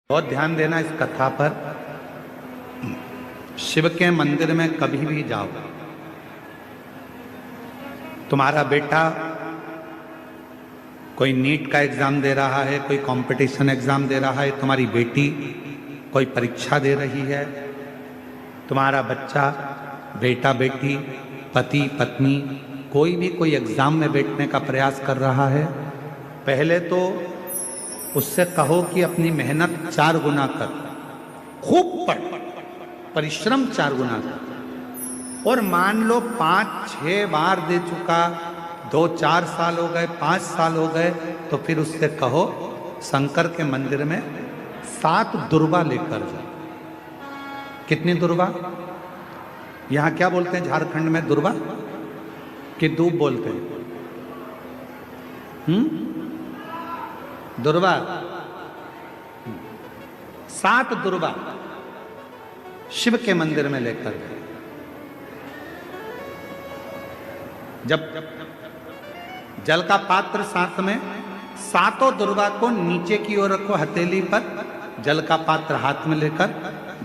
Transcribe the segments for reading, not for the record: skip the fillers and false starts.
बहुत ध्यान देना इस कथा पर। शिव के मंदिर में कभी भी जाओ, तुम्हारा बेटा कोई नीट का एग्जाम दे रहा है, कोई कंपटीशन एग्जाम दे रहा है, तुम्हारी बेटी कोई परीक्षा दे रही है, तुम्हारा बच्चा, बेटा बेटी, पति पत्नी कोई भी कोई एग्जाम में बैठने का प्रयास कर रहा है, पहले तो उससे कहो कि अपनी मेहनत 4 गुना कर, खूब पढ़, परिश्रम 4 गुना कर। और मान लो 5-6 बार दे चुका, 2-4 साल हो गए, 5 साल हो गए, तो फिर उससे कहो शंकर के मंदिर में 7 दुर्वा लेकर जाओ। कितनी दुर्वा? यहां क्या बोलते हैं झारखंड में? दुर्वा कि दूब बोलते हैं? दुर्वा। 7 दुर्वा शिव के मंदिर में लेकर गए। जब जल का पात्र साथ में, 7 दुर्वा को नीचे की ओर रखो हथेली पर, जल का पात्र हाथ में लेकर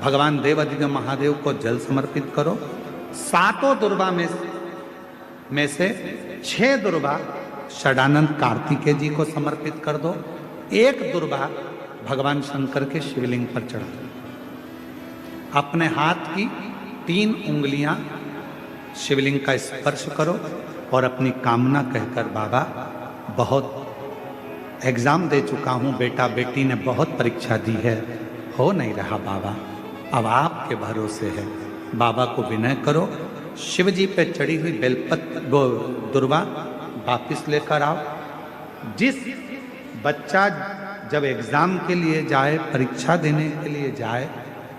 भगवान देवाधिदेव महादेव को जल समर्पित करो। 7 दुर्वा में से 6 दुर्वा षडानंद कार्तिकेय जी को समर्पित कर दो, 1 दुर्वा भगवान शंकर के शिवलिंग पर चढ़ा दो। अपने हाथ की 3 उंगलियां शिवलिंग का स्पर्श करो और अपनी कामना कहकर, बाबा बहुत एग्जाम दे चुका हूं, बेटा बेटी ने बहुत परीक्षा दी है, हो नहीं रहा बाबा, अब आपके भरोसे है। बाबा को विनय करो, शिव जी पे चढ़ी हुई बेलपत्र दुर्वा वापिस लेकर आओ। जिस बच्चा जब एग्जाम के लिए जाए, परीक्षा देने के लिए जाए,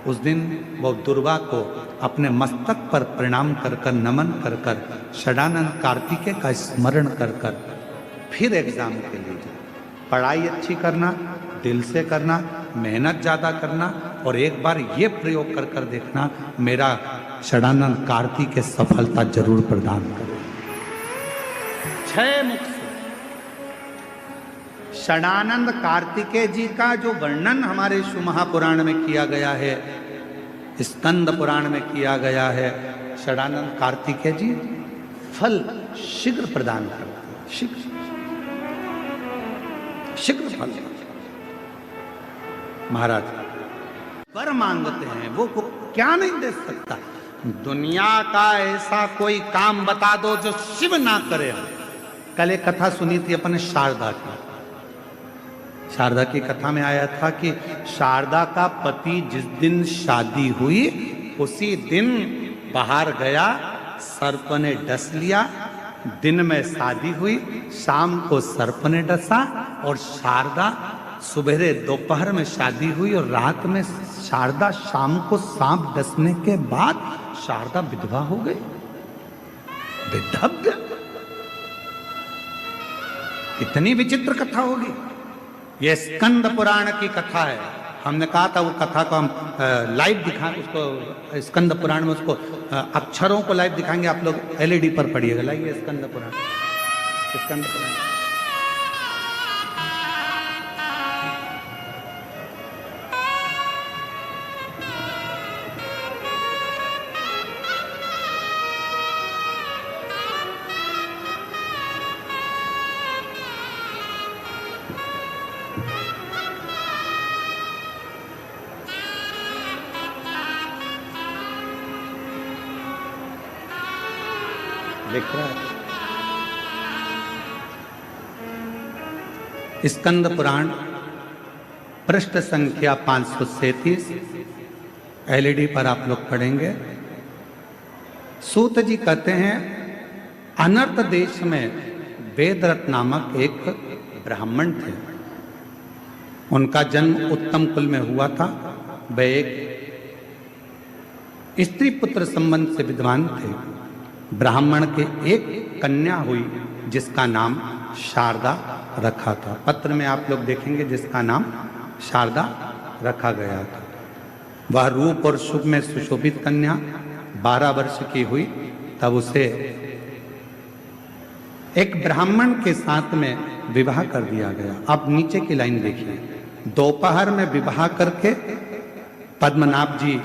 उस दिन वो दुर्वा को अपने मस्तक पर प्रणाम कर कर, नमन कर कर, षडानंद कार्तिकेय का स्मरण कर कर फिर एग्जाम के लिए जाए। पढ़ाई अच्छी करना, दिल से करना, मेहनत ज़्यादा करना, और एक बार ये प्रयोग कर कर देखना, मेरा षडानंद कार्तिकेय सफलता जरूर प्रदान करे। 6 मुख से षडानंद कार्तिकेय जी का जो वर्णन हमारे शिव महापुराण में किया गया है, स्कंद पुराण में किया गया है, षडानंद कार्तिकेय जी फल शीघ्र प्रदान करते हैं, शीघ्र फल। महाराज वर मांगते हैं, वो क्या नहीं दे सकता? दुनिया का ऐसा कोई काम बता दो जो शिव ना करे। कल एक कथा सुनी थी अपने शारदा की। शारदा की कथा में आया था कि शारदा का पति जिस दिन शादी हुई उसी दिन बाहर गया, सर्प ने डस लिया। दिन में शादी हुई, शाम को सर्प ने डसा, और शारदा सुबह दोपहर में शादी हुई, और रात में शारदा शाम को सांप डसने के बाद शारदा विधवा हो गई, विधव्य। कितनी विचित्र कथा होगी। ये स्कंद पुराण की कथा है। हमने कहा था वो कथा को हम लाइव दिखा, उसको स्कंद पुराण में उसको अक्षरों को लाइव दिखाएंगे, आप लोग एलईडी पर पढ़िएगा। लाइए स्कंद पुराण, स्कंद पुराण। देख रहा है स्कंद पुराण, पृष्ठ संख्या 537, एलईडी पर आप लोग पढ़ेंगे। सूत जी कहते हैं, अनर्त देश में वेदरथ नामक एक ब्राह्मण थे। उनका जन्म उत्तम कुल में हुआ था। वे एक स्त्री पुत्र संबंध से विद्वान थे। ब्राह्मण के एक कन्या हुई जिसका नाम शारदा रखा था। पत्र में आप लोग देखेंगे जिसका नाम शारदा रखा गया था। वह रूप और शुभ में सुशोभित कन्या 12 वर्ष की हुई, तब उसे एक ब्राह्मण के साथ में विवाह कर दिया गया। अब नीचे की लाइन देखिए, दोपहर में विवाह करके पद्मनाभ जी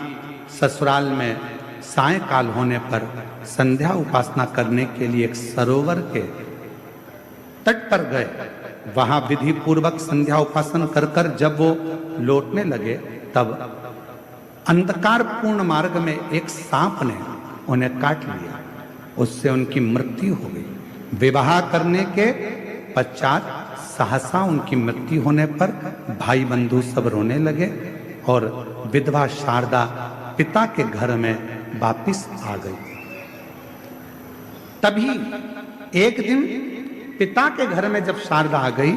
ससुराल में सायंकाल होने पर संध्या उपासना करने के लिए एक सरोवर के तट पर गए। वहां विधि पूर्वक संध्या उपासना कर कर जब वो लौटने लगे तब अंधकारपूर्ण मार्ग में एक सांप ने उन्हें काट लिया, उससे उनकी मृत्यु हो गई। विवाह करने के पश्चात सहसा उनकी मृत्यु होने पर भाई बंधु सब रोने लगे और विधवा शारदा पिता के घर में वापिस आ गई। तभी एक दिन पिता के घर में जब शारदा आ गई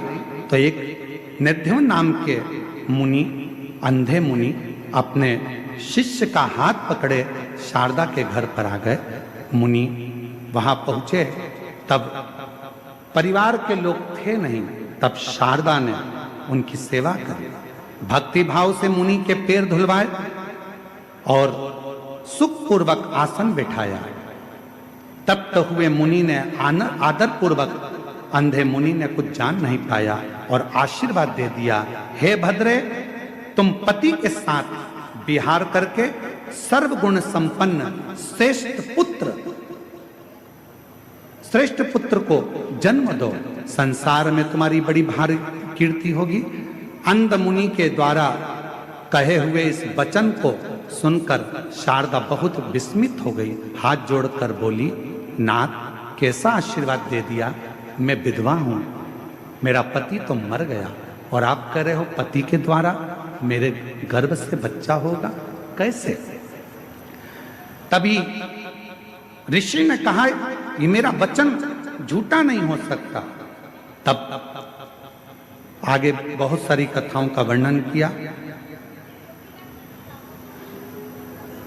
तो एक निध्युम नाम के मुनि, अंधे मुनि, अपने शिष्य का हाथ पकड़े शारदा के घर पर आ गए। मुनि वहां पहुंचे तब परिवार के लोग थे नहीं, तब शारदा ने उनकी सेवा करी। भक्ति भाव से मुनि के पैर धुलवाए और सुखपूर्वक आसन बिठाया। तब तो हुए मुनि ने आदर पूर्वक, अंधे मुनि ने कुछ जान नहीं पाया और आशीर्वाद दे दिया, हे भद्रे, तुम पति के साथ विहार करके सर्वगुण संपन्न श्रेष्ठ पुत्र को जन्म दो, संसार में तुम्हारी बड़ी भारी कीर्ति होगी। अंध मुनि के द्वारा कहे हुए इस वचन को सुनकर शारदा बहुत विस्मित हो गई, हाथ जोड़कर बोली, नाथ, कैसा आशीर्वाद दे दिया, मैं विधवा हूं, मेरा पति तो मर गया और आप कह रहे हो पति के द्वारा मेरे गर्भ से बच्चा होगा, कैसे? तभी ऋषि ने कहा, ये मेरा वचन झूठा नहीं हो सकता। तब आगे बहुत सारी कथाओं का वर्णन किया।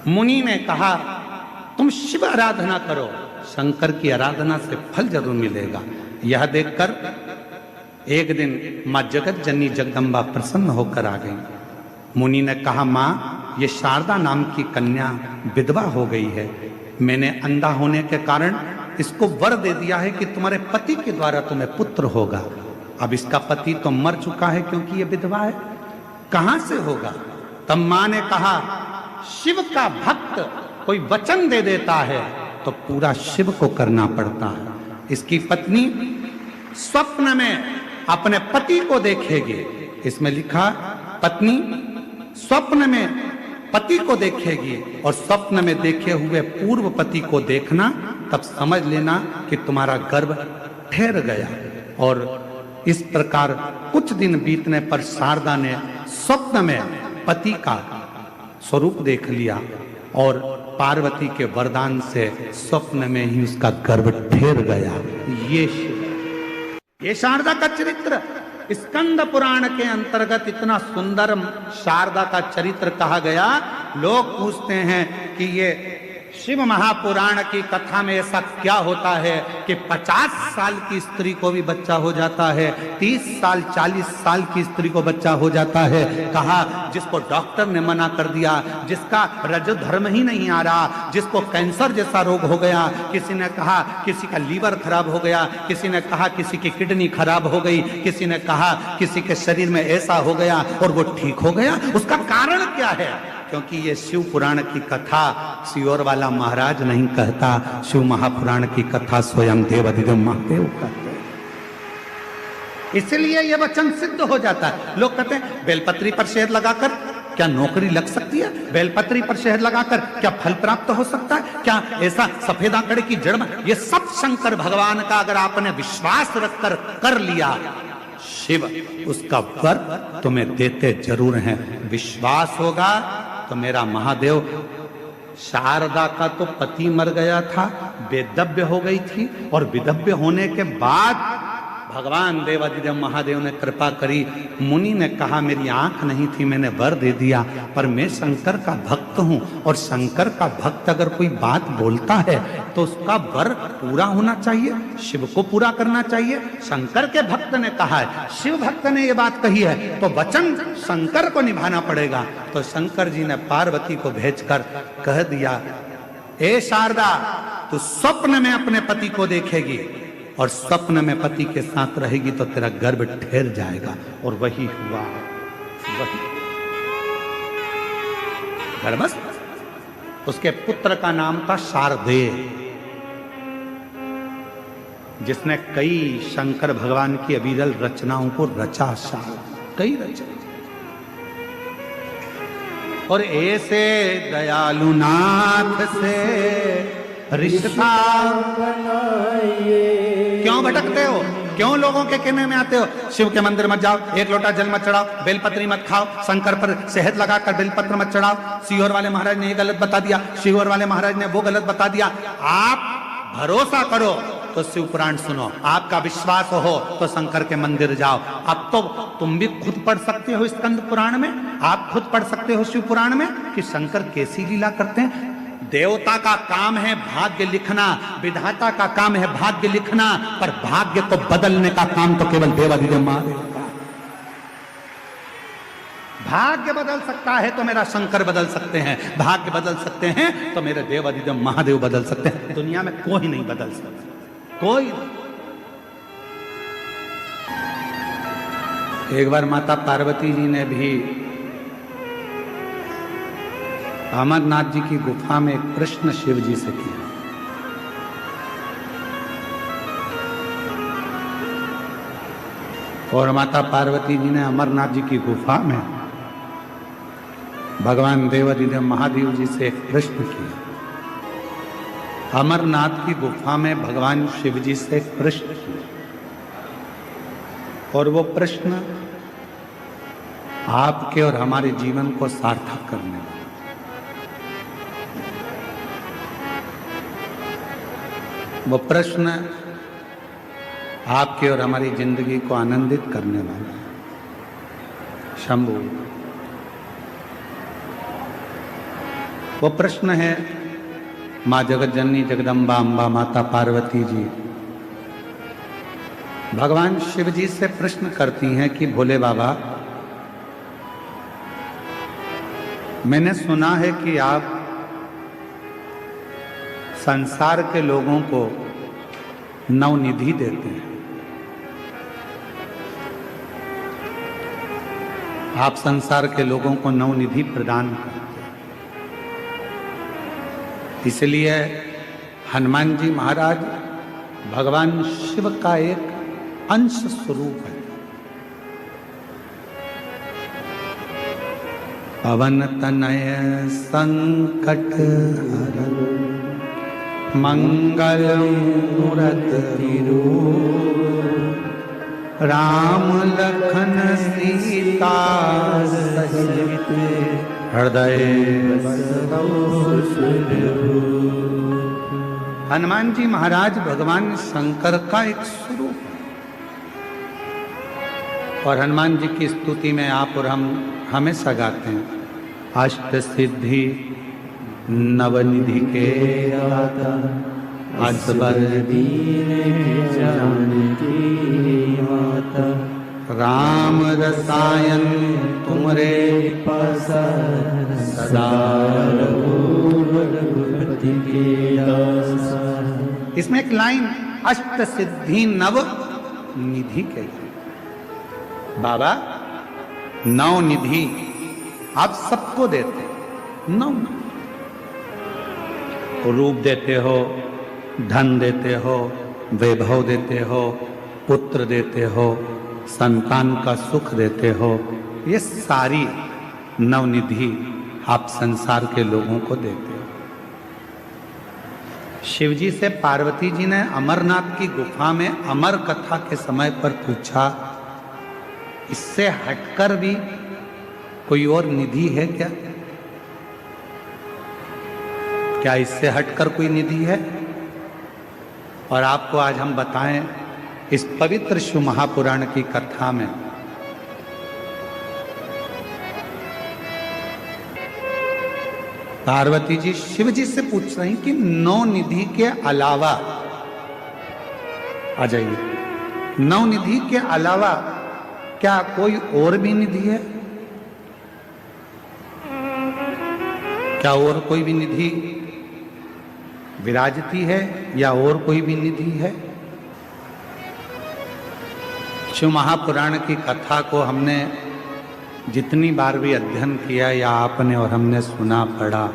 मुनि ने कहा, तुम शिव आराधना करो, शंकर की आराधना से फल जरूर मिलेगा। यह देखकर एक दिन मां जगत जननी जगदम्बा प्रसन्न होकर आ गई। मुनि ने कहा, मां, ये शारदा नाम की कन्या विधवा हो गई है, मैंने अंधा होने के कारण इसको वर दे दिया है कि तुम्हारे पति के द्वारा तुम्हें पुत्र होगा। अब इसका पति तो मर चुका है क्योंकि ये विधवा है, कहां से होगा? तब मां ने कहा, शिव का भक्त कोई वचन दे देता है तो पूरा शिव को करना पड़ता है। इसकी पत्नी स्वप्न में अपने पति को देखेगी, इसमें लिखा पत्नी स्वप्न में पति को देखेगी और स्वप्न में देखे हुए पूर्व पति को देखना, तब समझ लेना कि तुम्हारा गर्भ ठहर गया। और इस प्रकार कुछ दिन बीतने पर शारदा ने स्वप्न में पति का स्वरूप देख लिया और पार्वती के वरदान से स्वप्न में ही उसका गर्भ ठहर गया। ये शारदा का चरित्र स्कंद पुराण के अंतर्गत इतना सुंदर शारदा का चरित्र कहा गया। लोग पूछते हैं कि ये शिव महापुराण की कथा में ऐसा क्या होता है कि 50 साल की स्त्री को भी बच्चा हो जाता है, 30 साल 40 साल की स्त्री को बच्चा हो जाता है। कहा जिसको डॉक्टर ने मना कर दिया, जिसका रजो धर्म ही नहीं आ रहा, जिसको कैंसर जैसा रोग हो गया, किसी ने कहा किसी का लीवर खराब हो गया, किसी ने कहा किसी की किडनी खराब हो गई, किसी ने कहा किसी के शरीर में ऐसा हो गया और वो ठीक हो गया। उसका कारण क्या है? क्योंकि ये शिव पुराण की कथा सियोर वाला महाराज नहीं कहता, शिव महापुराण की कथा स्वयं देवाधिदेव महादेव कहते हैं। इसलिए ये वचन सिद्ध हो जाता है। लोग कहते हैं बेलपत्री पर शहद लगाकर क्या नौकरी लग सकती है? बेलपत्री पर शहद लगाकर क्या फल प्राप्त हो सकता है? क्या ऐसा सफेद आंकड़े की जड़ में? ये सब शंकर भगवान का अगर आपने विश्वास रखकर कर लिया, शिव उसका वर तुम्हें देते जरूर हैं। विश्वास होगा तो मेरा महादेव, शारदा का तो पति मर गया था, वेदव्य हो गई थी और विधव्य होने के बाद भगवान देवाधिदेव महादेव ने कृपा करी। मुनि ने कहा मेरी आंख नहीं थी, मैंने वर दे दिया, पर मैं शंकर का भक्त हूं और शंकर का भक्त अगर कोई बात बोलता है तो उसका वर पूरा होना चाहिए, शिव को पूरा करना चाहिए। शंकर के भक्त ने कहा है, शिव भक्त ने ये बात कही है तो वचन शंकर को निभाना पड़ेगा। तो शंकर जी ने पार्वती को भेजकर कह दिया, ए शारदा, तू स्वप्न में अपने पति को देखेगी और स्वप्न में पति के साथ रहेगी तो तेरा गर्भ ठहर जाएगा। और वही हुआ। वही गर्भस्थ। उसके पुत्र का नाम था शारदेय, जिसने कई शंकर भगवान की अविरल रचनाओं को रचा। कई रचा। और ऐसे दयालु नाथ से रिश्ता क्यों भटकते हो? क्यों लोगों के कहने में आते हो? शिव के मंदिर मत जाओ, एक लोटा जल मत चढ़ाओ, बेलपत्री मत खाओ, शंकर पर शहद लगाकर बेलपत्र मत चढ़ाओ। सीहोर वाले महाराज ने ये गलत बता दिया, शिहोर वाले महाराज ने वो गलत बता दिया। आप भरोसा करो तो शिव पुराण सुनो, आपका विश्वास हो तो शंकर के मंदिर जाओ। अब तो तुम भी खुद पढ़ सकते हो स्कंद पुराण में, आप खुद पढ़ सकते हो शिव पुराण में कि शंकर कैसी लीला करते हैं। देवता का काम है भाग्य लिखना, विधाता का काम है भाग्य लिखना, पर भाग्य को बदलने का काम तो केवल देवाधिदेव महादेव का। भाग्य बदल सकता है तो मेरा शंकर बदल सकते हैं, भाग्य बदल सकते हैं तो मेरे देवाधिदेव महादेव बदल सकते हैं। दुनिया में कोई नहीं बदल सकता, कोई। एक बार माता पार्वती जी ने भी अमरनाथ जी की गुफा में एक प्रश्न शिव जी से किया। और माता पार्वती जी ने अमरनाथ जी की गुफा में भगवान देवाधिदेव महादेव जी से एक प्रश्न किया। अमरनाथ की गुफा में भगवान शिव जी से एक प्रश्न किया, और वो प्रश्न आपके और हमारे जीवन को सार्थक करने वाला। वो प्रश्न आपके और हमारी जिंदगी को आनंदित करने वाला है। शंभु, वो प्रश्न है माँ जगत जननी जगदम्बा अम्बा माता पार्वती जी भगवान शिव जी से प्रश्न करती हैं कि भोले बाबा, मैंने सुना है कि आप संसार के लोगों को नवनिधि देते हैं, आप संसार के लोगों को नवनिधि प्रदान करते हैं। इसलिए हनुमान जी महाराज भगवान शिव का एक अंश स्वरूप है। पवन तनय संकट हरन मंगल मूर्ति रूप राम लखन सीता सहित हृदय। हनुमान जी महाराज भगवान शंकर का एक स्वरूप है। और हनुमान जी की स्तुति में आप और हम हमेशा गाते हैं, अष्ट सिद्धि नवनिधि के दाता असबर दीन जानकी माता राम रसायन तुमरे पास सदा रघुपति के दासा। इसमें एक लाइन अष्ट सिद्धि नव निधि के, बाबा नौ निधि आप सबको देते हैं। नौ रूप देते हो, धन देते हो, वैभव देते हो, पुत्र देते हो, संतान का सुख देते हो। ये सारी नवनिधि आप संसार के लोगों को देते हो। शिवजी से पार्वती जी ने अमरनाथ की गुफा में अमर कथा के समय पर पूछा, इससे हटकर भी कोई और निधि है क्या? क्या इससे हटकर कोई निधि है? और आपको आज हम बताएं इस पवित्र शिव महापुराण की कथा में पार्वती जी शिव जी से पूछ रही कि नौ निधि के अलावा, आ जाइए, नौ निधि के अलावा क्या कोई और भी निधि है? क्या और कोई भी निधि विराजती है या और कोई भी निधि है? शिव महापुराण की कथा को हमने जितनी बार भी अध्ययन किया या आपने और हमने सुना पढ़ा,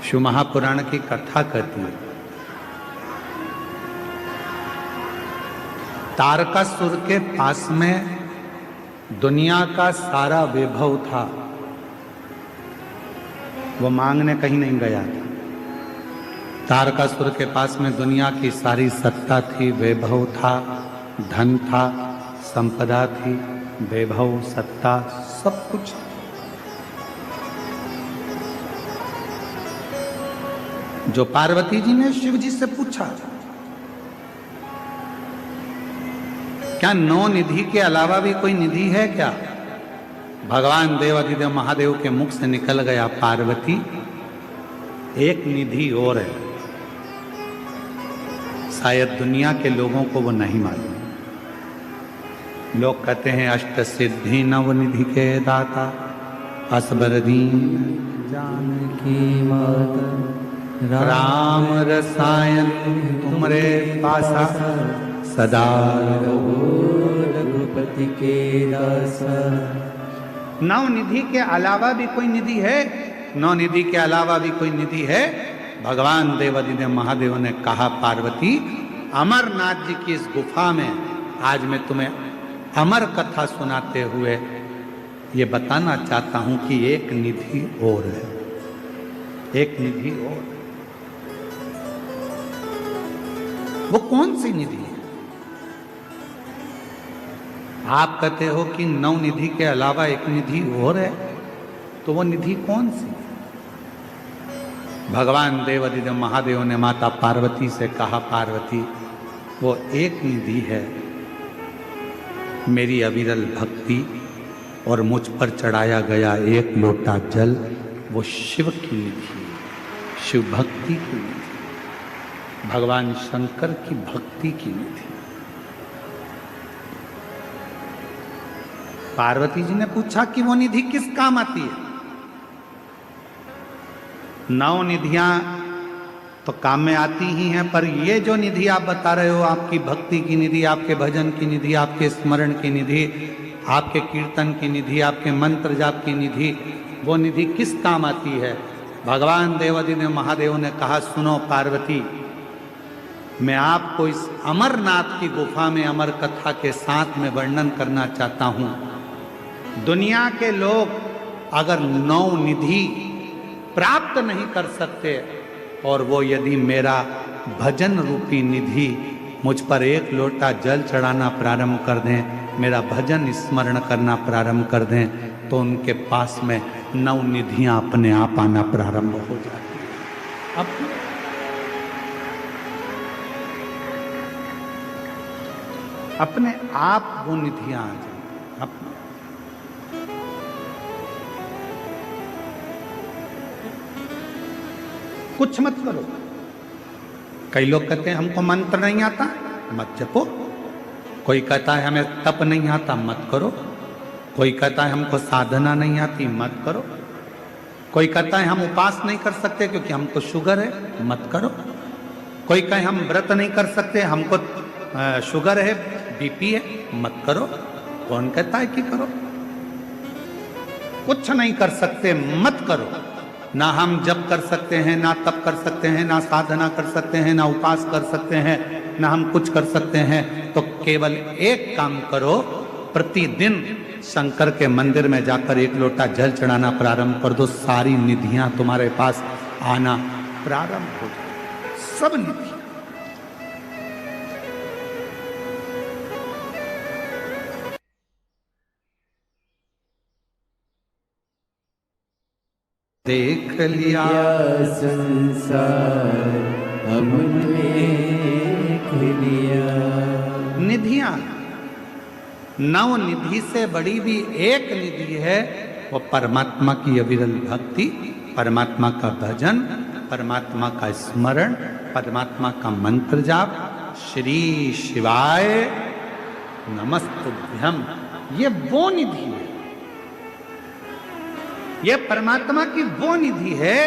शिव महापुराण की कथा कहती है तारकासुर के पास में दुनिया का सारा वैभव था, वो मांगने कहीं नहीं गया था। तारकासुर के पास में दुनिया की सारी सत्ता थी, वैभव था, धन था, संपदा थी, वैभव, सत्ता, सब कुछ। जो पार्वती जी ने शिव जी से पूछा, क्या 9 निधि के अलावा भी कोई निधि है क्या? भगवान देवाधिदेव महादेव के मुख से निकल गया, पार्वती एक निधि और है, शायद दुनिया के लोगों को वो नहीं मालूम। लोग कहते हैं अष्ट सिद्धि नव निधि के दाता, असबर दीन जानकी माता, राम रसायन तुमरे पासा, सदा रघुपति के दासा। 9 निधि के अलावा भी कोई निधि है? 9 निधि के अलावा भी कोई निधि है? भगवान देवाधिदेव महादेव ने कहा, पार्वती अमरनाथ जी की इस गुफा में आज मैं तुम्हें अमर कथा सुनाते हुए ये बताना चाहता हूं कि एक निधि और है, एक निधि और। वो कौन सी निधि है? आप कहते हो कि 9 निधि के अलावा एक निधि और है, तो वो निधि कौन सी? भगवान देवाधिदेव महादेव ने माता पार्वती से कहा, पार्वती वो एक निधि है, मेरी अविरल भक्ति और मुझ पर चढ़ाया गया एक लोटा जल, वो शिव की निधि, शिव भक्ति की निधि, भगवान शंकर की भक्ति की निधि। पार्वती जी ने पूछा कि वो निधि किस काम आती है? 9 निधियां तो काम में आती ही हैं, पर ये जो निधि आप बता रहे हो, आपकी भक्ति की निधि, आपके भजन की निधि, आपके स्मरण की निधि, आपके कीर्तन की निधि, आपके मंत्र जाप की निधि, वो निधि किस काम आती है? भगवान देवाधिदेव महादेव ने कहा, सुनो पार्वती, मैं आपको इस अमरनाथ की गुफा में अमर कथा के साथ में वर्णन करना चाहता हूं। दुनिया के लोग अगर 9 निधि प्राप्त नहीं कर सकते और वो यदि मेरा भजन रूपी निधि मुझ पर एक लोटा जल चढ़ाना प्रारंभ कर दें, मेरा भजन स्मरण करना प्रारंभ कर दें, तो उनके पास में 9 निधियां अपने आप आना प्रारंभ हो जाती हैं। अपने आप वो निधियां आ जाए। कुछ मत करो। कई लोग कहते हैं हमको मंत्र नहीं आता, मत जपो। कोई कहता है हमें तप नहीं आता, मत करो। कोई कहता है हमको साधना नहीं आती, मत करो। कोई कहता है हम उपवास नहीं कर सकते क्योंकि हमको शुगर है, मत करो। कोई कहे हम व्रत नहीं कर सकते, हमको शुगर है, बीपी है, मत करो। कौन कहता है कि करो? कुछ नहीं कर सकते, मत करो। ना हम जप कर सकते हैं, ना तप कर सकते हैं, ना साधना कर सकते हैं, ना उपवास कर सकते हैं, ना हम कुछ कर सकते हैं। तो केवल एक काम करो, प्रतिदिन शंकर के मंदिर में जाकर एक लोटा जल चढ़ाना प्रारंभ कर दो, सारी निधियां तुम्हारे पास आना प्रारंभ हो जाए, सब निधियां। देख लिया संसार हमने देख लिया। निधियां, 9 निधि से बड़ी भी एक निधि है, वो परमात्मा की अविरल भक्ति, परमात्मा का भजन, परमात्मा का स्मरण, परमात्मा का मंत्र जाप, श्री शिवाय नमस्तुभ्यम। ये वो निधि है, ये परमात्मा की वो निधि है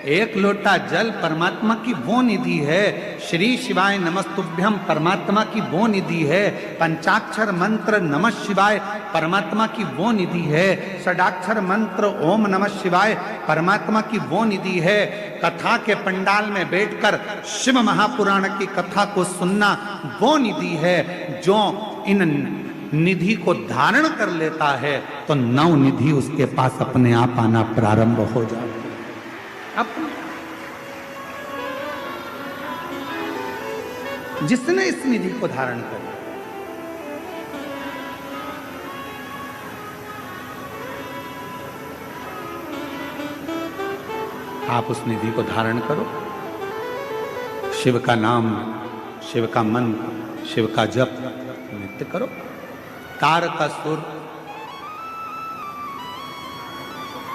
एक लोटा जल परमात्मा की वो निधि है। श्री शिवाय नमस्तुभ्यम परमात्मा की वो निधि है। पंचाक्षर मंत्र नमः शिवाय परमात्मा की वो निधि है। षडाक्षर मंत्र ओम नमः शिवाय परमात्मा की वो निधि है। कथा के पंडाल में बैठकर शिव महापुराण की कथा को सुनना वो निधि है। जो इन निधि को धारण कर लेता है तो नव निधि उसके पास अपने आप आना प्रारंभ हो जाती है। जिसने इस निधि को धारण कर लिया, आप उस निधि को धारण करो। शिव का नाम, शिव का मंत्र, शिव का जप नित्य करो। तारकासुर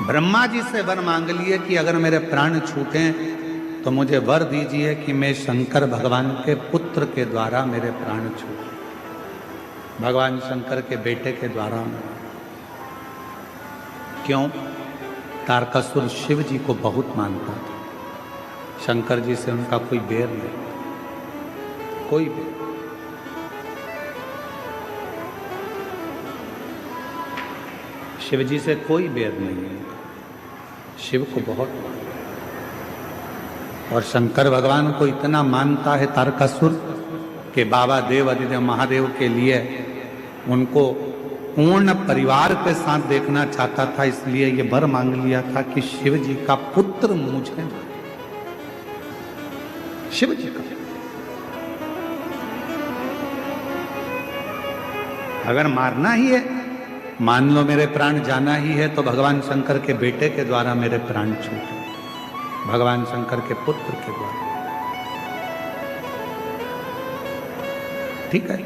ब्रह्मा जी से वर मांग लिए कि अगर मेरे प्राण छूटें तो मुझे वर दीजिए कि मैं शंकर भगवान के पुत्र के द्वारा मेरे प्राण छूटे, भगवान शंकर के बेटे के द्वारा। क्यों? तारकासुर शिव जी को बहुत मानता था। शंकर जी से उनका कोई बैर नहीं, कोई बैर। शिव जी से कोई बैर नहीं है, शिव को बहुत मानता। और शंकर भगवान को इतना मानता है तारकासुर कि बाबा देव आदिदेव महादेव के लिए उनको पूर्ण परिवार के साथ देखना चाहता था, इसलिए ये वर मांग लिया था कि शिव जी का पुत्र मुझे, शिव जी का। अगर मारना ही है, मान लो मेरे प्राण जाना ही है, तो भगवान शंकर के बेटे के द्वारा मेरे प्राण छूटे, भगवान शंकर के पुत्र के द्वारा। ठीक है।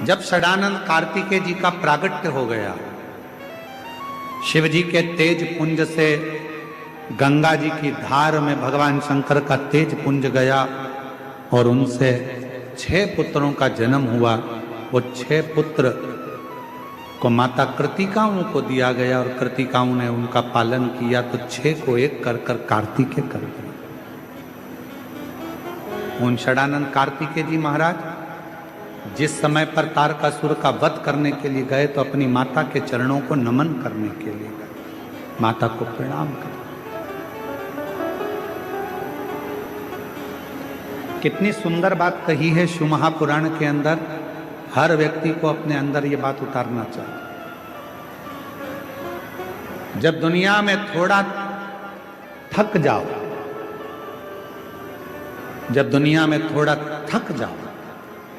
जब षडानंद कार्तिकेय जी का प्रागट्य हो गया, शिव जी के तेज पुंज से गंगा जी की धार में भगवान शंकर का तेज पुंज गया और उनसे 6 पुत्रों का जन्म हुआ। वो 6 पुत्र को माता कृतिकाओं को दिया गया और कृतिकाओं ने उनका पालन किया, तो 6 को एक कर कर कार्तिकेय कर दिया। उन षडानंद कार्तिकेय जी महाराज जिस समय पर तारकासुर का वध करने के लिए गए तो अपनी माता के चरणों को नमन करने के लिए गए, माता को प्रणाम कर। कितनी सुंदर बात कही है शिव महापुराण के अंदर। हर व्यक्ति को अपने अंदर ये बात उतारना चाहिए। जब दुनिया में थोड़ा थक जाओ, जब दुनिया में थोड़ा थक जाओ,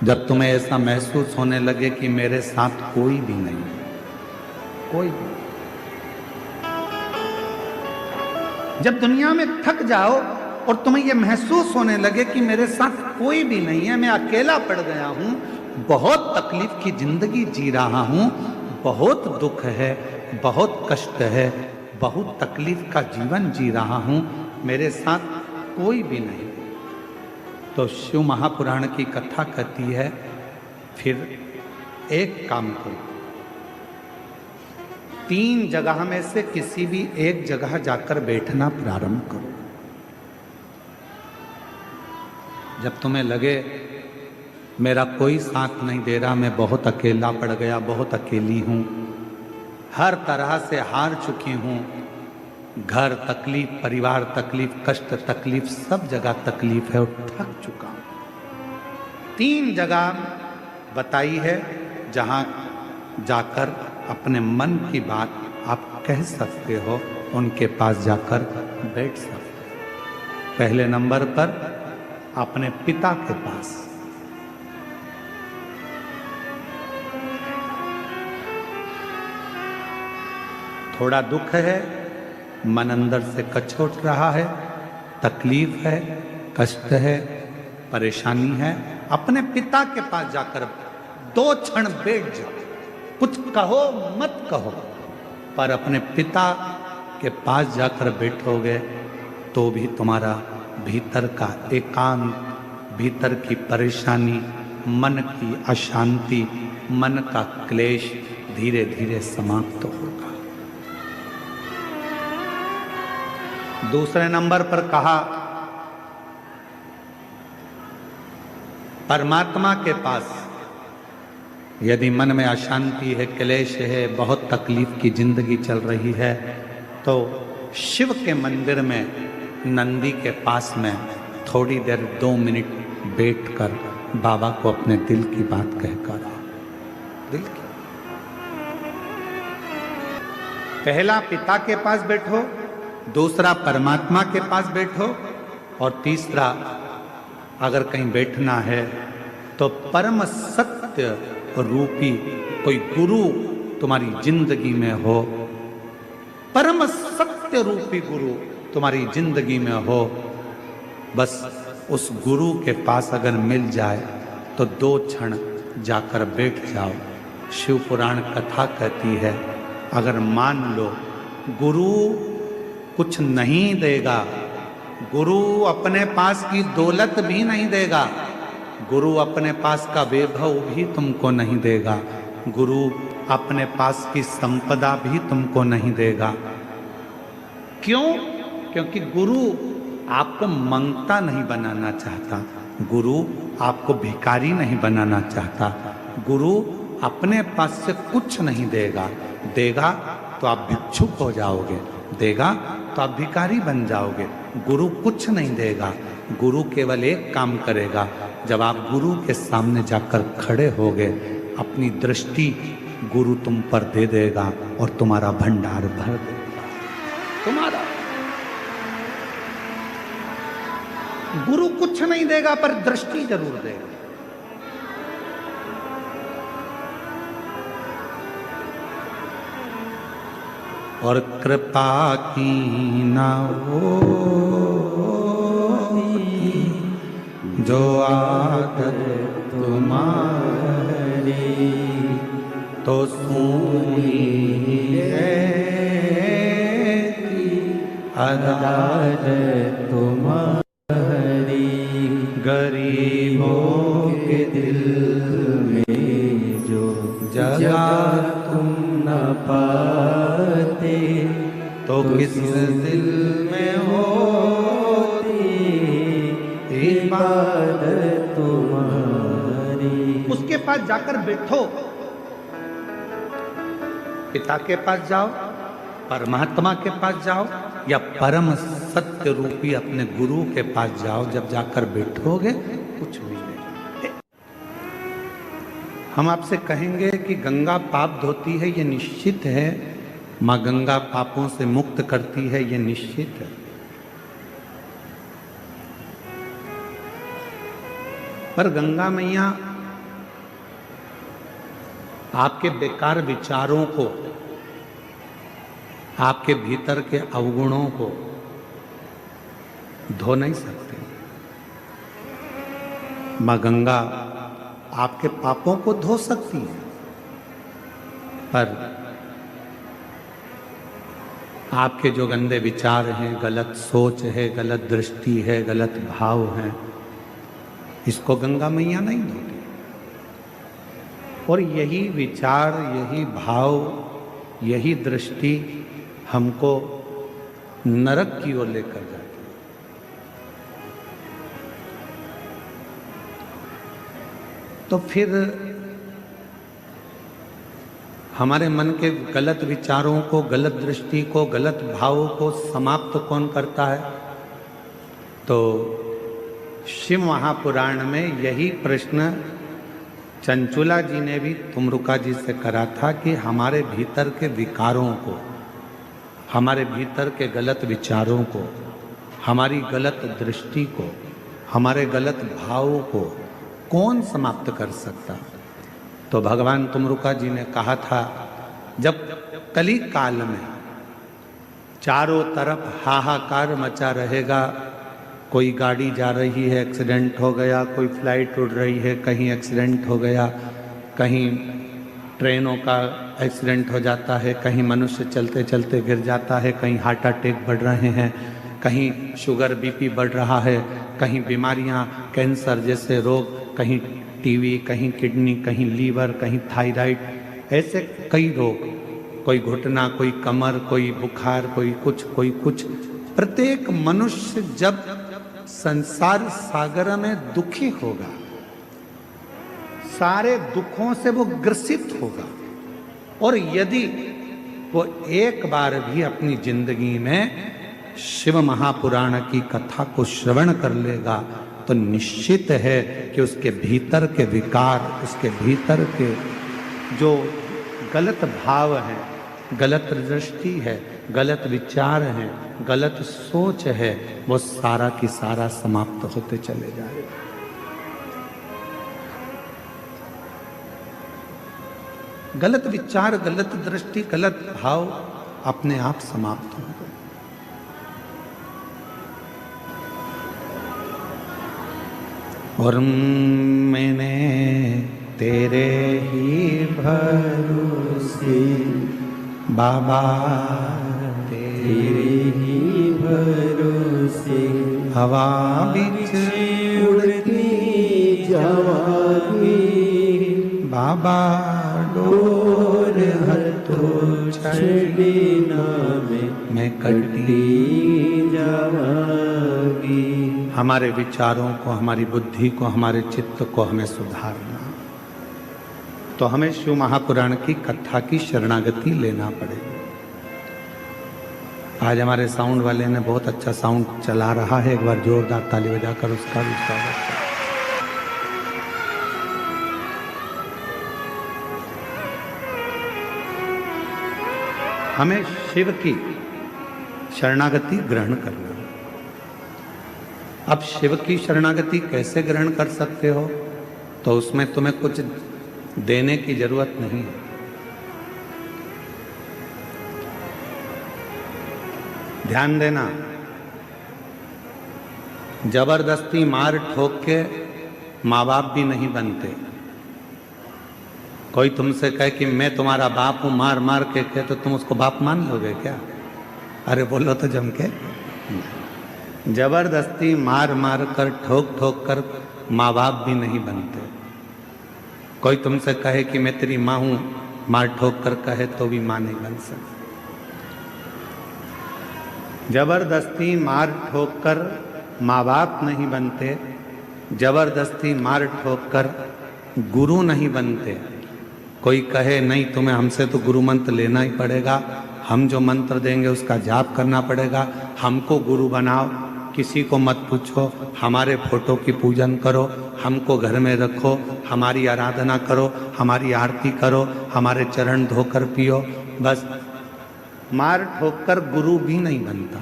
जब तुम्हें ऐसा महसूस होने लगे कि मेरे साथ कोई भी नहीं, कोई भी, जब दुनिया में थक जाओ और तुम्हें यह महसूस होने लगे कि मेरे साथ कोई भी नहीं है, मैं अकेला पड़ गया हूं, बहुत तकलीफ की जिंदगी जी रहा हूं, बहुत दुख है, बहुत कष्ट है, बहुत तकलीफ का जीवन जी रहा हूं, मेरे साथ कोई भी नहीं, तो शिव महापुराण की कथा कहती है फिर एक काम करो, 3 जगह में से किसी भी एक जगह जाकर बैठना प्रारंभ करो। जब तुम्हें लगे मेरा कोई साथ नहीं दे रहा, मैं बहुत अकेला पड़ गया, बहुत अकेली हूं, हर तरह से हार चुकी हूं, घर तकलीफ, परिवार तकलीफ, कष्ट तकलीफ, सब जगह तकलीफ है और थक चुका हूं। 3 जगह बताई है जहां जाकर अपने मन की बात आप कह सकते हो, उनके पास जाकर बैठ सकते हो। पहले नंबर पर अपने पिता के पास, थोड़ा दुख है, मन अंदर से कचोट रहा है, तकलीफ है, कष्ट है, परेशानी है, अपने पिता के पास जाकर 2 क्षण बैठ जाओ। कुछ कहो मत कहो, पर अपने पिता के पास जाकर बैठोगे तो भी तुम्हारा भीतर का एकांत, भीतर की परेशानी, मन की अशांति, मन का क्लेश धीरे धीरे समाप्त होगा। दूसरे नंबर पर कहा परमात्मा के पास यदि मन में अशांति है, क्लेश है, बहुत तकलीफ की जिंदगी चल रही है, तो शिव के मंदिर में नंदी के पास में थोड़ी देर 2 मिनट बैठकर बाबा को अपने दिल की बात कहकर आओ। दिल की पहला पिता के पास बैठो, दूसरा परमात्मा के पास बैठो, और तीसरा अगर कहीं बैठना है तो परम सत्य रूपी कोई गुरु तुम्हारी जिंदगी में हो, परम सत्य रूपी गुरु तुम्हारी जिंदगी में हो। बस उस गुरु के पास अगर मिल जाए तो 2 क्षण जाकर बैठ जाओ। शिव पुराण कथा कहती है, अगर मान लो गुरु कुछ नहीं देगा, गुरु अपने पास की दौलत भी नहीं देगा, गुरु अपने पास का वैभव भी तुमको नहीं देगा, गुरु अपने पास की संपदा भी तुमको नहीं देगा। क्यों? क्योंकि गुरु आपको मंगता नहीं बनाना चाहता, गुरु आपको भिखारी नहीं बनाना चाहता, गुरु अपने पास से कुछ नहीं देगा। देगा तो आप भिक्षुक हो जाओगे, देगा तो आप भिखारी बन जाओगे। गुरु कुछ नहीं देगा, गुरु केवल एक काम करेगा, जब आप गुरु के सामने जाकर खड़े होगे, अपनी दृष्टि गुरु तुम पर दे देगा और तुम्हारा भंडार भर देगा। तुम्हारा गुरु कुछ नहीं देगा पर दृष्टि जरूर देगा। और कृपा की ना वो जो आदत तुम्हारी तो सुनी है आदत तुम्हारी, गरीबों के दिल में जो जगह तुम न पाते तो किस दिल में होती इबादत तुम्हारी। उसके पास जाकर बैठो, पिता के पास जाओ, परमात्मा के पास जाओ, या परम सत्य रूपी अपने गुरु के पास जाओ। जब जाकर बैठोगे कुछ भी नहीं। हम आपसे कहेंगे कि गंगा पाप धोती है, ये निश्चित है। माँ गंगा पापों से मुक्त करती है, ये निश्चित है। पर गंगा मैया आपके बेकार विचारों को, आपके भीतर के अवगुणों को धो नहीं सकती। माँ गंगा आपके पापों को धो सकती है, पर आपके जो गंदे विचार हैं, गलत सोच है, गलत दृष्टि है, गलत भाव हैं, इसको गंगा मैया नहीं धोती। और यही विचार, यही भाव, यही दृष्टि हमको नरक की ओर लेकर जाती है। तो फिर हमारे मन के गलत विचारों को, गलत दृष्टि को, गलत भावों को समाप्त कौन करता है? तो शिव महापुराण में यही प्रश्न चंचुला जी ने भी तुमरुका जी से करा था कि हमारे भीतर के विकारों को, हमारे भीतर के गलत विचारों को, हमारी गलत दृष्टि को, हमारे गलत भावों को कौन समाप्त कर सकता? तो भगवान तुमरुका जी ने कहा था, जब कली काल में चारों तरफ हाहाकार मचा रहेगा, कोई गाड़ी जा रही है, एक्सीडेंट हो गया, कोई फ्लाइट उड़ रही है, कहीं एक्सीडेंट हो गया, कहीं ट्रेनों का एक्सीडेंट हो जाता है, कहीं मनुष्य चलते चलते गिर जाता है, कहीं हार्ट अटैक बढ़ रहे हैं, कहीं शुगर बीपी बढ़ रहा है, कहीं बीमारियां, कैंसर जैसे रोग, कहीं टीवी, कहीं किडनी, कहीं लीवर, कहीं थायराइड, ऐसे कई रोग, कोई घुटना, कोई कमर, कोई बुखार, कोई कुछ, कोई कुछ, प्रत्येक मनुष्य जब संसार सागर में दुखी होगा, सारे दुखों से वो ग्रसित होगा, और यदि वो एक बार भी अपनी जिंदगी में शिव महापुराण की कथा को श्रवण कर लेगा तो निश्चित है कि उसके भीतर के विकार, उसके भीतर के जो गलत भाव है, गलत दृष्टि है, गलत विचार है, गलत सोच है, वो सारा की सारा समाप्त होते चले जाएगा। गलत विचार, गलत दृष्टि, गलत भाव अपने आप समाप्त हो गए। और मैंने तेरे ही भरोसे बाबा, तेरे ही भरोसे हवा बिच उड़ती जावागी बाबा, डोर हथों छड़ना मैं कटी जावागी। हमारे विचारों को, हमारी बुद्धि को, हमारे चित्त को हमें सुधारना, तो हमें शिव महापुराण की कथा की शरणागति लेना पड़ेगा। आज हमारे साउंड वाले ने बहुत अच्छा साउंड चला रहा है, एक बार जोरदार ताली बजाकर उसका भी स्वागत करें। हमें शिव की शरणागति ग्रहण करना। अब शिव की शरणागति कैसे ग्रहण कर सकते हो? तो उसमें तुम्हें कुछ देने की जरूरत नहीं है। ध्यान देना, जबरदस्ती मार ठोक के माँ बाप भी नहीं बनते। कोई तुमसे कहे कि मैं तुम्हारा बाप हूं, मार मार के कहे तो तुम उसको बाप मान लोगे क्या? अरे बोलो तो जम के। जबरदस्ती मार मार कर, ठोक ठोक कर माँ बाप भी नहीं बनते। कोई तुमसे कहे कि मैं तेरी माँ हूं, मार ठोक कर कहे तो भी माँ नहीं बन सकती। जबरदस्ती मार ठोक कर माँ बाप नहीं बनते, जबरदस्ती मार ठोक कर गुरु नहीं बनते। कोई कहे नहीं तुम्हें हमसे तो गुरु मंत्र लेना ही पड़ेगा, हम जो मंत्र देंगे उसका जाप करना पड़ेगा, हमको गुरु बनाओ, किसी को मत पूछो, हमारे फोटो की पूजन करो, हमको घर में रखो, हमारी आराधना करो, हमारी आरती करो, हमारे चरण धोकर पियो। बस मार ठोक कर गुरु भी नहीं बनता,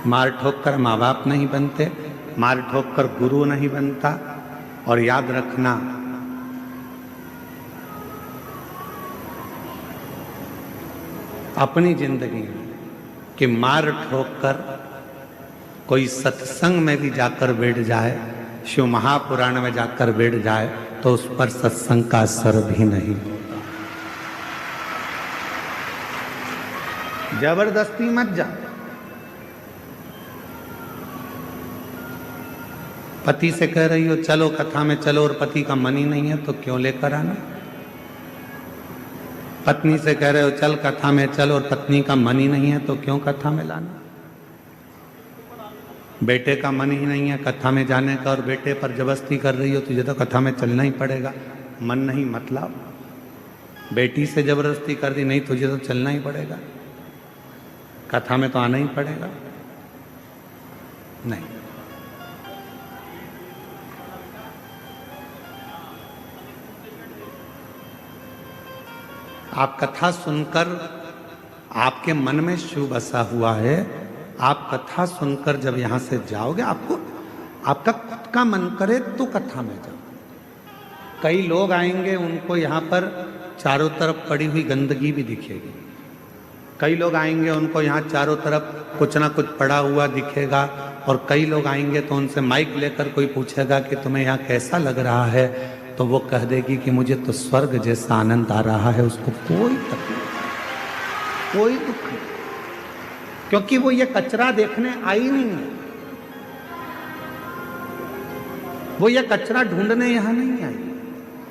मार ठोक कर माँ बाप नहीं बनते, मार ठोक कर गुरु नहीं बनता। और याद रखना, अपनी जिंदगी में कि मार ठोक कर कोई सत्संग में भी जाकर बैठ जाए, शिव महापुराण में जाकर बैठ जाए, तो उस पर सत्संग का असर भी नहीं होता। जबरदस्ती मत जा। पति से कह रही हो चलो कथा में चलो, और पति का मन ही नहीं है तो क्यों लेकर आना? पत्नी से कह रहे हो चल कथा में चल, और पत्नी का मन ही नहीं है तो क्यों कथा में लाना? बेटे का मन ही नहीं है कथा में जाने का, और बेटे पर जबरदस्ती कर रही हो तुझे तो कथा में चलना ही पड़ेगा। मन नहीं मतलब बेटी से जबरदस्ती कर दी, नहीं तुझे तो चलना ही पड़ेगा, कथा में तो आना ही पड़ेगा। नहीं, आप कथा सुनकर, आपके मन में शिव बसा हुआ है, आप कथा सुनकर जब यहां से जाओगे, आपको आपका खुद का मन करे तो कथा में जाओ। कई लोग आएंगे, उनको यहाँ पर चारों तरफ पड़ी हुई गंदगी भी दिखेगी। कई लोग आएंगे, उनको यहाँ चारों तरफ कुछ ना कुछ पड़ा हुआ दिखेगा। और कई लोग आएंगे तो उनसे माइक लेकर कोई पूछेगा कि तुम्हें यहाँ कैसा लग रहा है, तो वो कह देगी कि मुझे तो स्वर्ग जैसा आनंद आ रहा है। उसको कोई तकलीफ, कोई दुख नहीं, क्योंकि वो ये कचरा देखने आई नहीं है, वो ये कचरा ढूंढने यहां नहीं आई,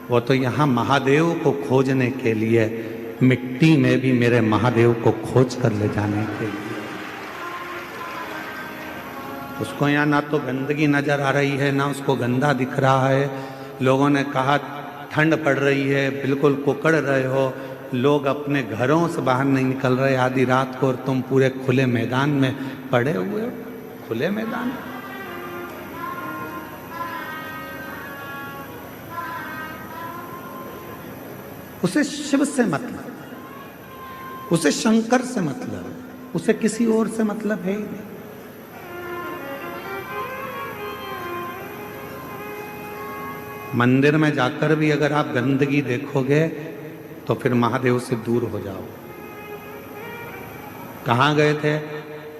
वो तो यहां महादेव को खोजने के लिए, मिट्टी में भी मेरे महादेव को खोज कर ले जाने के लिए। उसको यहाँ ना तो गंदगी नजर आ रही है, ना उसको गंदा दिख रहा है। लोगों ने कहा ठंड पड़ रही है, बिल्कुल कुकड़ रहे हो, लोग अपने घरों से बाहर नहीं निकल रहे आधी रात को, और तुम पूरे खुले मैदान में पड़े हुए हो। खुले मैदान, उसे शिव से मतलब, उसे शंकर से मतलब, उसे किसी और से मतलब है ही नहीं। मंदिर में जाकर भी अगर आप गंदगी देखोगे तो फिर महादेव से दूर हो जाओ। कहाँ गए थे?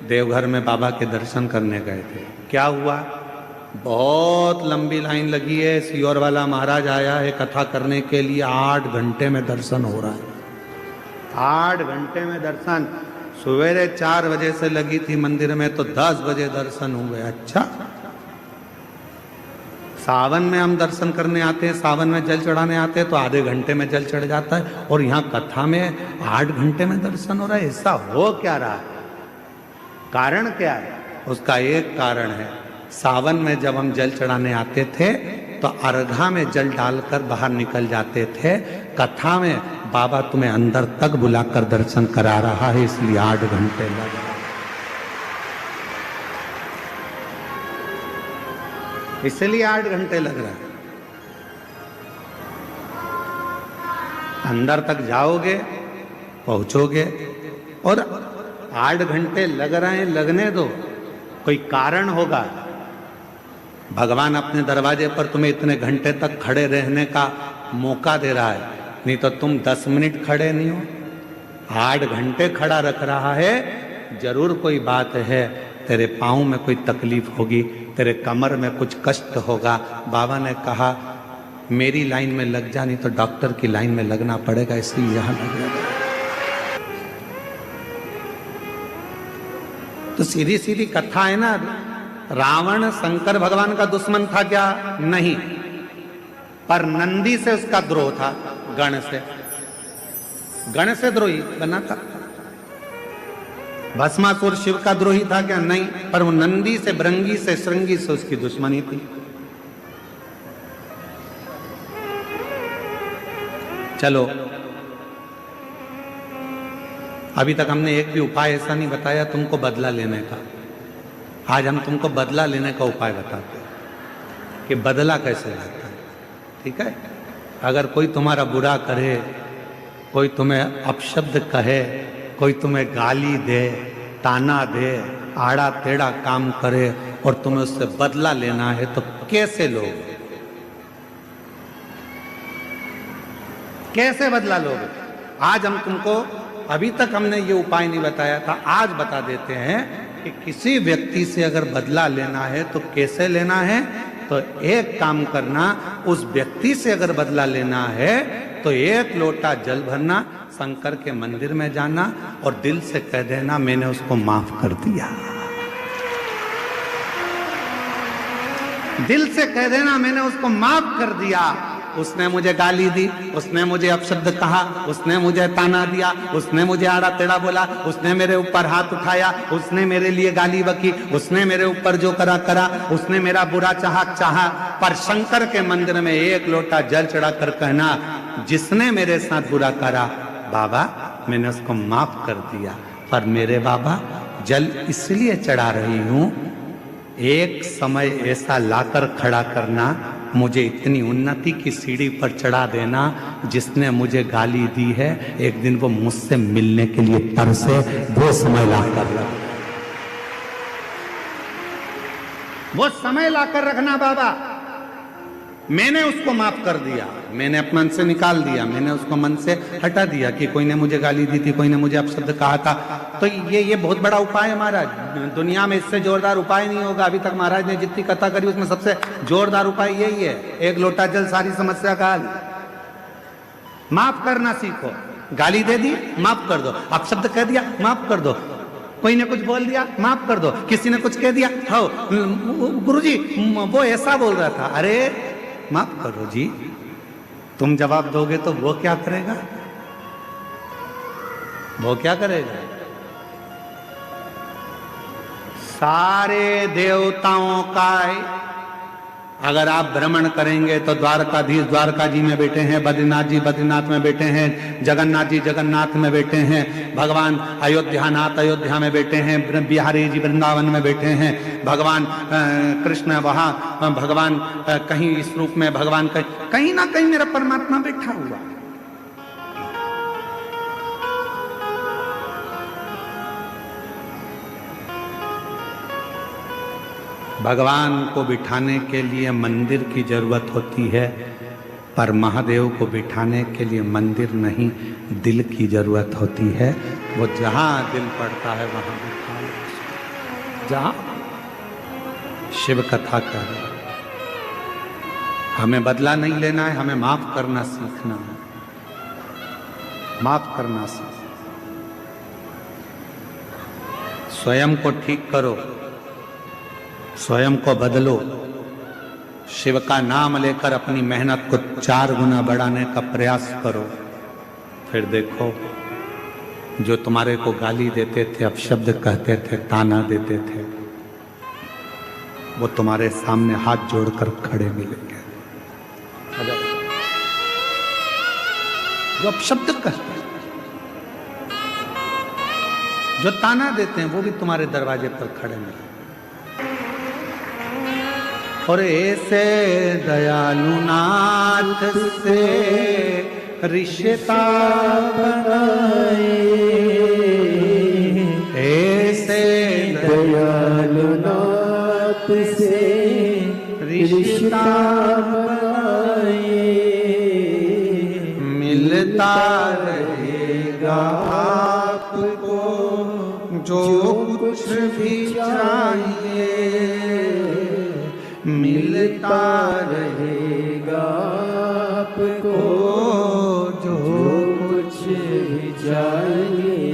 देवघर में बाबा के दर्शन करने गए थे। क्या हुआ? बहुत लंबी लाइन लगी है, सियोर वाला महाराज आया है कथा करने के लिए, 8 घंटे में दर्शन हो रहा है। 8 घंटे में दर्शन। सवेरे 4 बजे से लगी थी मंदिर में तो 10 बजे दर्शन हुए। अच्छा, सावन में हम दर्शन करने आते हैं, सावन में जल चढ़ाने आते हैं तो आधे घंटे में जल चढ़ जाता है, और यहाँ कथा में 8 घंटे में दर्शन हो रहा है। ऐसा हो क्या रहा है? कारण क्या है? उसका एक कारण है, सावन में जब हम जल चढ़ाने आते थे तो अर्घा में जल डालकर बाहर निकल जाते थे। कथा में बाबा तुम्हें अंदर तक बुलाकर दर्शन करा रहा है, इसलिए 8 घंटे लग रहा है। इसलिए 8 घंटे लग रहा है। अंदर तक जाओगे, पहुंचोगे, और 8 घंटे लग रहे हैं, लगने दो, कोई कारण होगा। भगवान अपने दरवाजे पर तुम्हें इतने घंटे तक खड़े रहने का मौका दे रहा है, नहीं तो तुम 10 मिनट खड़े नहीं हो। 8 घंटे खड़ा रख रहा है, जरूर कोई बात है। तेरे पाँव में कोई तकलीफ होगी, तेरे कमर में कुछ कष्ट होगा। बाबा ने कहा मेरी लाइन में लग जा, नहीं तो डॉक्टर की लाइन में लगना पड़ेगा, इसलिए यहां लग जाएगा। तो सीधी सीधी कथा है ना। रावण शंकर भगवान का दुश्मन था क्या? नहीं, पर नंदी से उसका द्रोह था, गण से द्रोही बना था। भस्मासुर शिव का द्रोही था क्या? नहीं, पर वो नंदी से, भृंगी से, श्रृंगी से उसकी दुश्मनी थी। चलो, अभी तक हमने एक भी उपाय ऐसा नहीं बताया तुमको बदला लेने का। आज हम तुमको बदला लेने का उपाय बताते हैं कि बदला कैसे लेता है। ठीक है? अगर कोई तुम्हारा बुरा करे, कोई तुम्हें अपशब्द कहे, कोई तुम्हें गाली दे, ताना दे, आड़ा टेढ़ा काम करे और तुम्हें उससे बदला लेना है तो कैसे लोगे? कैसे बदला लोगे? आज हम तुमको, अभी तक हमने ये उपाय नहीं बताया था, आज बता देते हैं कि किसी व्यक्ति से अगर बदला लेना है तो कैसे लेना है। तो एक काम करना, उस व्यक्ति से अगर बदला लेना है तो 1 लोटा जल भरना, शंकर के मंदिर में जाना और दिल से कह देना मैंने उसको माफ कर दिया। दिल से कह देना मैंने उसको माफ कर दिया। उसने मुझे गाली दी, उसने मुझे अपशब्द कहा, उसने मुझे ताना दिया, उसने मुझे आड़ा टेढ़ा बोला, उसने मेरे ऊपर हाथ उठाया, उसने मेरे लिए गाली बकी, उसने मेरे ऊपर जो करा करा, उसने मेरा बुरा चाहा। पर शंकर के मंदिर में 1 लोटा जल चढ़ा कर कहना, जिसने मेरे साथ बुरा करा बाबा मैंने उसको माफ कर दिया, पर मेरे बाबा जल इसलिए चढ़ा रही हूं, एक समय ऐसा लाकर खड़ा करना, मुझे इतनी उन्नति की सीढ़ी पर चढ़ा देना, जिसने मुझे गाली दी है एक दिन वो मुझसे मिलने के लिए तरसे, वो समय लाकर रखना, वो समय लाकर रखना। बाबा मैंने उसको माफ कर दिया, मैंने अपने मन से निकाल दिया, मैंने उसको मन से हटा दिया कि कोई ने मुझे गाली दी थी, कोई ने मुझे अपशब्द कहा था। तो ये बहुत बड़ा उपाय है महाराज, दुनिया में इससे जोरदार उपाय नहीं होगा। अभी तक महाराज ने जितनी कथा करी उसमें सबसे जोरदार उपाय यही है, 1 लोटा जल सारी समस्या का हल। माफ करना सीखो। गाली दे दी, माफ कर दो। अपशब्द कह दिया, माफ कर दो। कोई ने कुछ बोल दिया, माफ कर दो। किसी ने कुछ कह दिया, हो गुरुजी वो ऐसा बोल रहा था, अरे माफ करो जी। तुम जवाब दोगे तो वो क्या करेगा? वो क्या करेगा? सारे देवताओं का अगर आप भ्रमण करेंगे तो द्वारकाधीश द्वारका जी में बैठे हैं, बद्रीनाथ जी बद्रीनाथ में बैठे हैं, जगन्नाथ जी जगन्नाथ में बैठे हैं, भगवान अयोध्यानाथ अयोध्या में बैठे हैं, बिहारी जी वृंदावन में बैठे हैं, भगवान कृष्ण वहां, भगवान कहीं इस रूप में, भगवान कहीं ना कहीं मेरा परमात्मा बैठा हुआ। भगवान को बिठाने के लिए मंदिर की जरूरत होती है, पर महादेव को बिठाने के लिए मंदिर नहीं, दिल की जरूरत होती है। वो जहां दिल पड़ता है वहां बिठा, जहां शिव कथा कर। हमें बदला नहीं लेना है, हमें माफ करना सीखना है, माफ करना सीखना। स्वयं को ठीक करो, स्वयं को बदलो, शिव का नाम लेकर अपनी मेहनत को 4 गुना बढ़ाने का प्रयास करो। फिर देखो, जो तुम्हारे को गाली देते थे, अपशब्द कहते थे, ताना देते थे, वो तुम्हारे सामने हाथ जोड़कर खड़े मिलेंगे। जो अपशब्द कहते हैं, जो ताना देते हैं, वो भी तुम्हारे दरवाजे पर खड़े मिलेंगे। और ऐसे दयालु नाथ से रिश्ता बनाए, ऐसे दयालु नाथ से रिश्ता बनाए, मिलता रहेगा आपको जो कुछ भी चाहिए, मिलता रहेगा आपको जो कुछ भी चाहिए।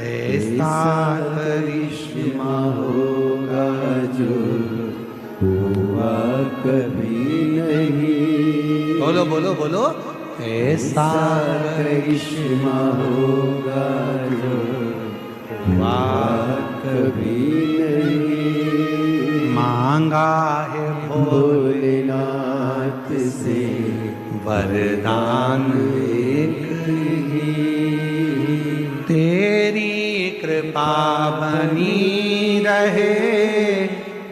ऐसा करिश्मा होगा जो हुआ कभी नहीं। बोलो बोलो बोलो, ऐसा करिश्मा होगा जो हुआ कभी नहीं। मांगा है भोलेनाथ से वरदान एक ही, तेरी कृपा बनी रहे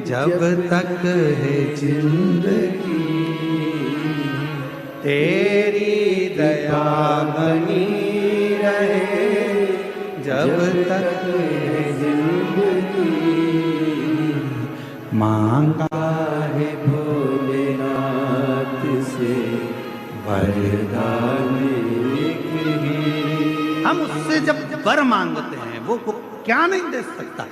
जब तक है जिंदगी, तेरी दया बनी रहे जब तक है जिंदगी। मांगा है भोलेनाथ से वरदान एक ही। हम उससे जब वर मांगते हैं, वो क्या नहीं दे सकता।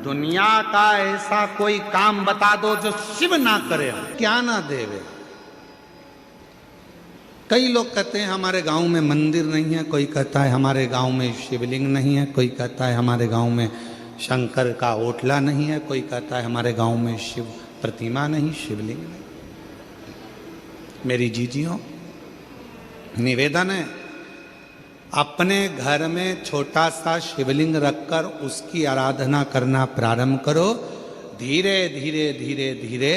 दुनिया का ऐसा कोई काम बता दो जो शिव ना करे, क्या ना देवे। कई लोग कहते हैं हमारे गांव में मंदिर नहीं है, कोई कहता है हमारे गांव में शिवलिंग नहीं है, कोई कहता है हमारे गांव में शंकर का ओटला नहीं है, कोई कहता है हमारे गांव में शिव प्रतिमा नहीं, शिवलिंग नहीं। मेरी जीजियों, निवेदन है, अपने घर में छोटा सा शिवलिंग रखकर उसकी आराधना करना प्रारंभ करो। धीरे धीरे धीरे धीरे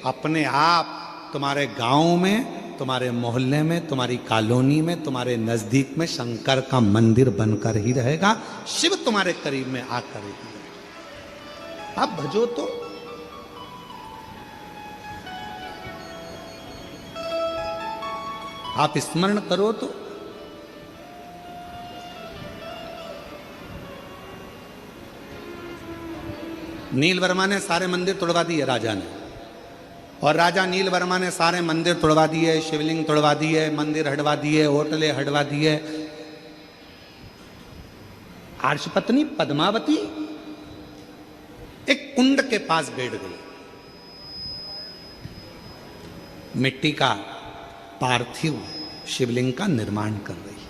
अपने आप तुम्हारे गांव में, तुम्हारे मोहल्ले में, तुम्हारी कॉलोनी में, तुम्हारे नजदीक में शंकर का मंदिर बनकर ही रहेगा। शिव तुम्हारे करीब में आकर ही रहेगा। आप भजो तो, आप स्मरण करो तो। नील वर्मा ने सारे मंदिर तोड़वा दिए राजा ने, और राजा नील वर्मा ने सारे मंदिर तोड़वा दिए, शिवलिंग तोड़वा दिए, मंदिर हटवा दिए, होटलें हटवा दिए। हर्षपत्नी पद्मावती एक कुंड के पास बैठ गई, मिट्टी का पार्थिव शिवलिंग का निर्माण कर रही है।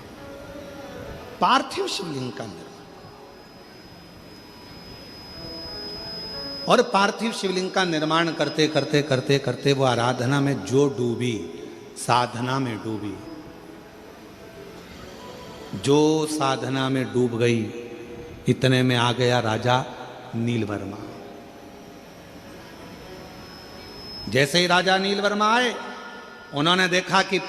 पार्थिव शिवलिंग का निर्माण, और पार्थिव शिवलिंग का निर्माण करते करते करते करते वो आराधना में जो डूबी, साधना में डूबी, जो साधना में डूब गई, इतने में आ गया राजा नीलवर्मा। जैसे ही राजा नीलवर्मा आए, उन्होंने देखा कि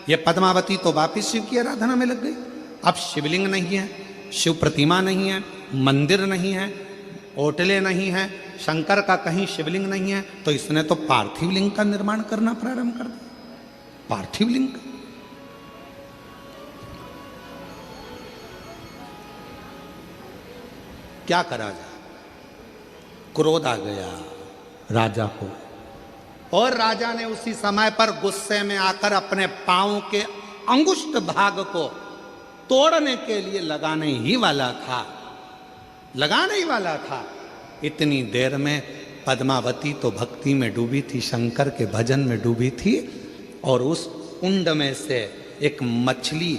ये पद्मावती तो वापिस शिव की आराधना में लग गई। अब शिवलिंग नहीं है, शिव प्रतिमा नहीं है, मंदिर नहीं है, ओटले नहीं है, शंकर का कहीं शिवलिंग नहीं है, तो इसने तो पार्थिव लिंग का निर्माण करना प्रारंभ कर दिया। पार्थिव लिंग क्या करा जाए? क्रोध आ गया राजा को, और राजा ने उसी समय पर गुस्से में आकर अपने पांव के अंगुष्ठ भाग को तोड़ने के लिए लगाने ही वाला था। इतनी देर में पद्मावती तो भक्ति में डूबी थी, शंकर के भजन में डूबी थी, और उस कुंड में से एक मछली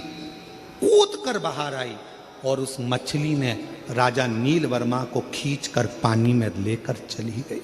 कूद कर बाहर आई, और उस मछली ने राजा नीलवर्मा को खींचकर पानी में लेकर चली गई।